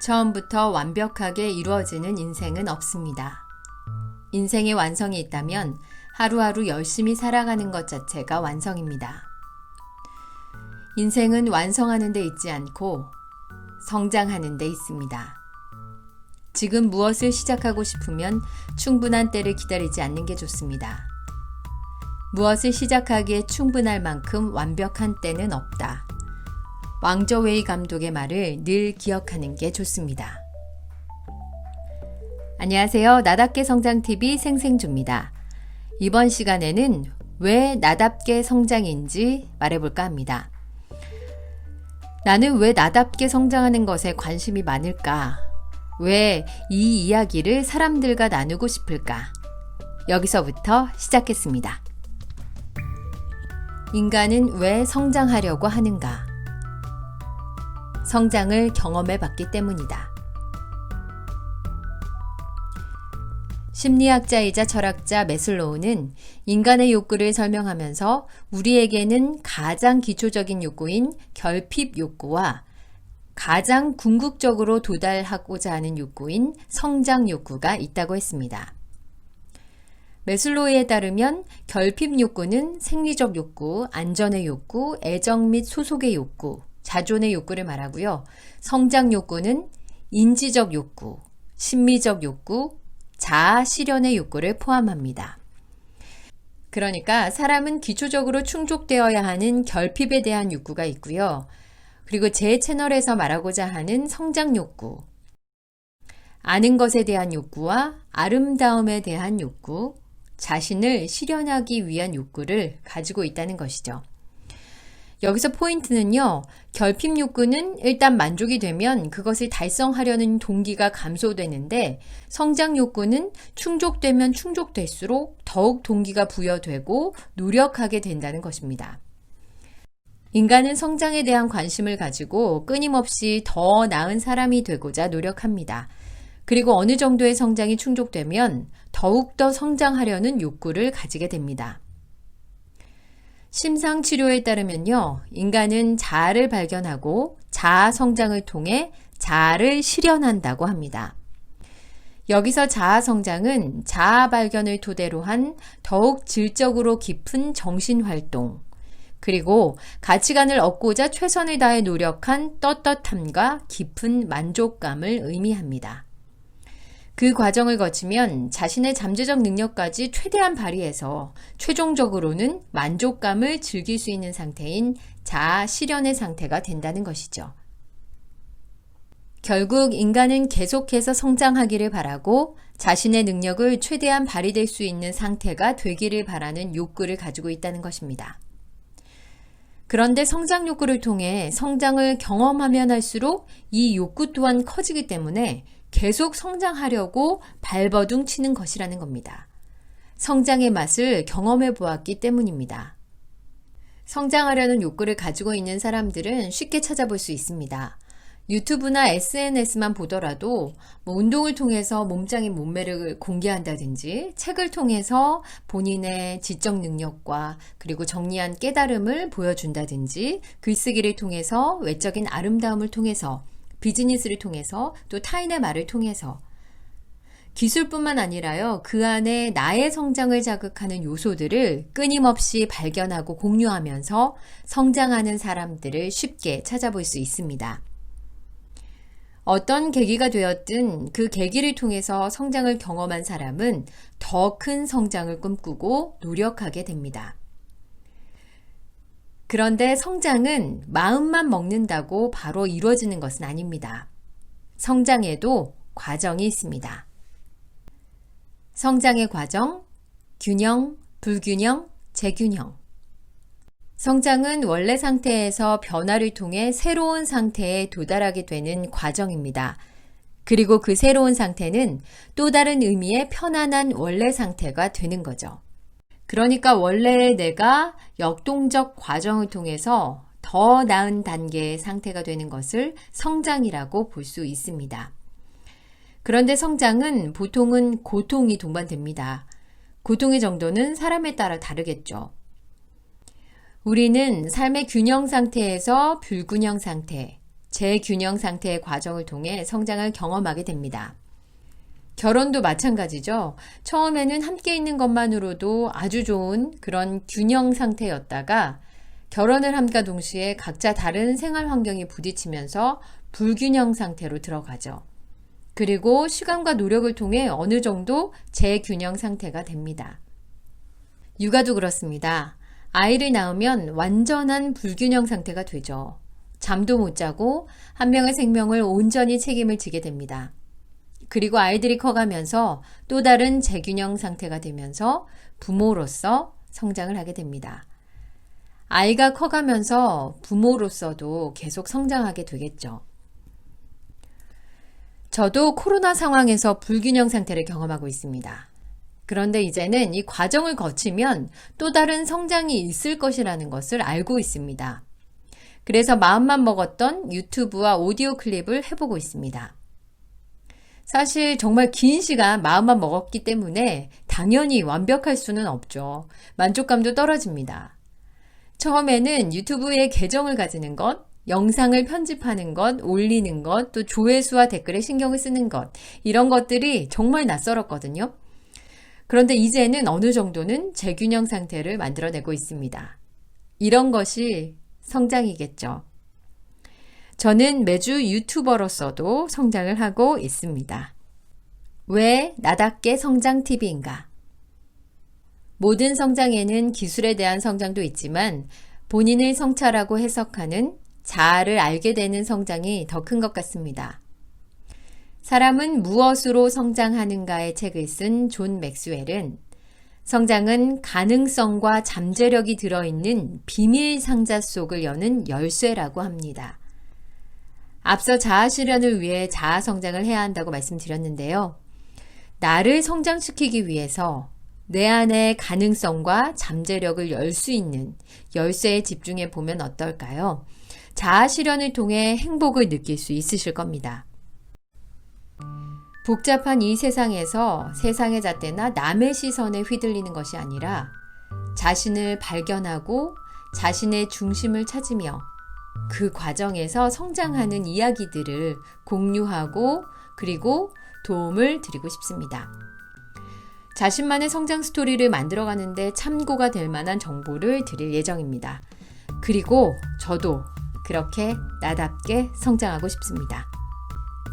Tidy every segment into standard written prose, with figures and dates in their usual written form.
처음부터 완벽하게 이루어지는 인생은 없습니다. 인생의 완성이 있다면 하루하루 열심히 살아가는 것 자체가 완성입니다. 인생은 완성하는 데 있지 않고 성장하는 데 있습니다. 지금 무엇을 시작하고 싶으면 충분한 때를 기다리지 않는 게 좋습니다. 무엇을 시작하기에 충분할 만큼 완벽한 때는 없다. 왕저 웨이 감독의 말을 늘 기억하는 게 좋습니다. 안녕하세요. 나답게 성장TV 생생주입니다. 이번 시간에는 왜 나답게 성장인지 말해볼까 합니다. 나는 왜 나답게 성장하는 것에 관심이 많을까? 왜 이 이야기를 사람들과 나누고 싶을까? 여기서부터 시작했습니다. 인간은 왜 성장하려고 하는가? 성장을 경험해 봤기 때문이다. 심리학자이자 철학자 매슬로우는 인간의 욕구를 설명하면서 우리에게는 가장 기초적인 욕구인 결핍 욕구와 가장 궁극적으로 도달하고자 하는 욕구인 성장 욕구가 있다고 했습니다. 매슬로우에 따르면 결핍 욕구는 생리적 욕구, 안전의 욕구, 애정 및 소속의 욕구, 자존의 욕구를 말하고요. 성장 욕구는 인지적 욕구, 심미적 욕구, 자아 실현의 욕구를 포함합니다. 그러니까 사람은 기초적으로 충족되어야 하는 결핍에 대한 욕구가 있고요. 그리고 제 채널에서 말하고자 하는 성장 욕구, 아는 것에 대한 욕구와 아름다움에 대한 욕구, 자신을 실현하기 위한 욕구를 가지고 있다는 것이죠. 여기서 포인트는요, 결핍 욕구는 일단 만족이 되면 그것을 달성하려는 동기가 감소되는데 성장 욕구는 충족되면 충족될수록 더욱 동기가 부여되고 노력하게 된다는 것입니다. 인간은 성장에 대한 관심을 가지고 끊임없이 더 나은 사람이 되고자 노력합니다. 그리고 어느 정도의 성장이 충족되면 더욱더 성장하려는 욕구를 가지게 됩니다. 심상치료에 따르면요, 인간은 자아를 발견하고 자아 성장을 통해 자아를 실현한다고 합니다. 여기서 자아 성장은 자아 발견을 토대로 한 더욱 질적으로 깊은 정신활동, 그리고 가치관을 얻고자 최선을 다해 노력한 떳떳함과 깊은 만족감을 의미합니다. 그 과정을 거치면 자신의 잠재적 능력까지 최대한 발휘해서 최종적으로는 만족감을 즐길 수 있는 상태인 자아 실현의 상태가 된다는 것이죠. 결국 인간은 계속해서 성장하기를 바라고 자신의 능력을 최대한 발휘될 수 있는 상태가 되기를 바라는 욕구를 가지고 있다는 것입니다. 그런데 성장 욕구를 통해 성장을 경험하면 할수록 이 욕구 또한 커지기 때문에 계속 성장하려고 발버둥 치는 것이라는 겁니다. 성장의 맛을 경험해 보았기 때문입니다. 성장하려는 욕구를 가지고 있는 사람들은 쉽게 찾아볼 수 있습니다. 유튜브나 SNS만 보더라도 운동을 통해서 몸짱인 몸매를 공개한다든지 책을 통해서 본인의 지적 능력과 그리고 정리한 깨달음을 보여준다든지 글쓰기를 통해서 외적인 아름다움을 통해서 비즈니스를 통해서 또 타인의 말을 통해서 기술뿐만 아니라요, 그 안에 나의 성장을 자극하는 요소들을 끊임없이 발견하고 공유하면서 성장하는 사람들을 쉽게 찾아볼 수 있습니다. 어떤 계기가 되었든 그 계기를 통해서 성장을 경험한 사람은 더 큰 성장을 꿈꾸고 노력하게 됩니다. 그런데 성장은 마음만 먹는다고 바로 이루어지는 것은 아닙니다. 성장에도 과정이 있습니다. 성장의 과정, 균형, 불균형, 재균형. 성장은 원래 상태에서 변화를 통해 새로운 상태에 도달하게 되는 과정입니다. 그리고 그 새로운 상태는 또 다른 의미의 편안한 원래 상태가 되는 거죠. 그러니까 원래의 내가 역동적 과정을 통해서 더 나은 단계의 상태가 되는 것을 성장이라고 볼 수 있습니다. 그런데 성장은 보통은 고통이 동반됩니다. 고통의 정도는 사람에 따라 다르겠죠. 우리는 삶의 균형 상태에서 불균형 상태, 재균형 상태의 과정을 통해 성장을 경험하게 됩니다. 결혼도 마찬가지죠. 처음에는 함께 있는 것만으로도 아주 좋은 그런 균형 상태였다가 결혼을 함과 동시에 각자 다른 생활 환경이 부딪히면서 불균형 상태로 들어가죠. 그리고 시간과 노력을 통해 어느 정도 재균형 상태가 됩니다. 육아도 그렇습니다. 아이를 낳으면 완전한 불균형 상태가 되죠. 잠도 못 자고 한 명의 생명을 온전히 책임을 지게 됩니다. 그리고 아이들이 커가면서 또 다른 재균형 상태가 되면서 부모로서 성장을 하게 됩니다. 아이가 커가면서 부모로서도 계속 성장하게 되겠죠. 저도 코로나 상황에서 불균형 상태를 경험하고 있습니다. 그런데 이제는 이 과정을 거치면 또 다른 성장이 있을 것이라는 것을 알고 있습니다. 그래서 마음만 먹었던 유튜브와 오디오 클립을 해보고 있습니다. 사실 정말 긴 시간 마음만 먹었기 때문에 당연히 완벽할 수는 없죠. 만족감도 떨어집니다. 처음에는 유튜브에 계정을 가지는 것, 영상을 편집하는 것, 올리는 것, 또 조회수와 댓글에 신경을 쓰는 것, 이런 것들이 정말 낯설었거든요. 그런데 이제는 어느 정도는 재균형 상태를 만들어내고 있습니다. 이런 것이 성장이겠죠. 저는 매주 유튜버로서도 성장을 하고 있습니다. 왜 나답게 성장 팁인가? 모든 성장에는 기술에 대한 성장도 있지만 본인을 성찰하고 해석하는 자아를 알게 되는 성장이 더 큰 것 같습니다. 사람은 무엇으로 성장하는가의 책을 쓴 존 맥스웰은 성장은 가능성과 잠재력이 들어있는 비밀 상자 속을 여는 열쇠라고 합니다. 앞서 자아 실현을 위해 자아 성장을 해야 한다고 말씀드렸는데요. 나를 성장시키기 위해서 내 안의 가능성과 잠재력을 열 수 있는 열쇠에 집중해 보면 어떨까요? 자아 실현을 통해 행복을 느낄 수 있으실 겁니다. 복잡한 이 세상에서 세상의 잣대나 남의 시선에 휘둘리는 것이 아니라 자신을 발견하고 자신의 중심을 찾으며 그 과정에서 성장하는 이야기들을 공유하고 그리고 도움을 드리고 싶습니다. 자신만의 성장 스토리를 만들어가는데 참고가 될 만한 정보를 드릴 예정입니다. 그리고 저도 그렇게 나답게 성장하고 싶습니다.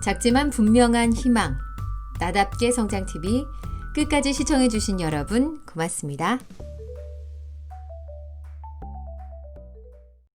작지만 분명한 희망, 나답게 성장TV 끝까지 시청해주신 여러분 고맙습니다.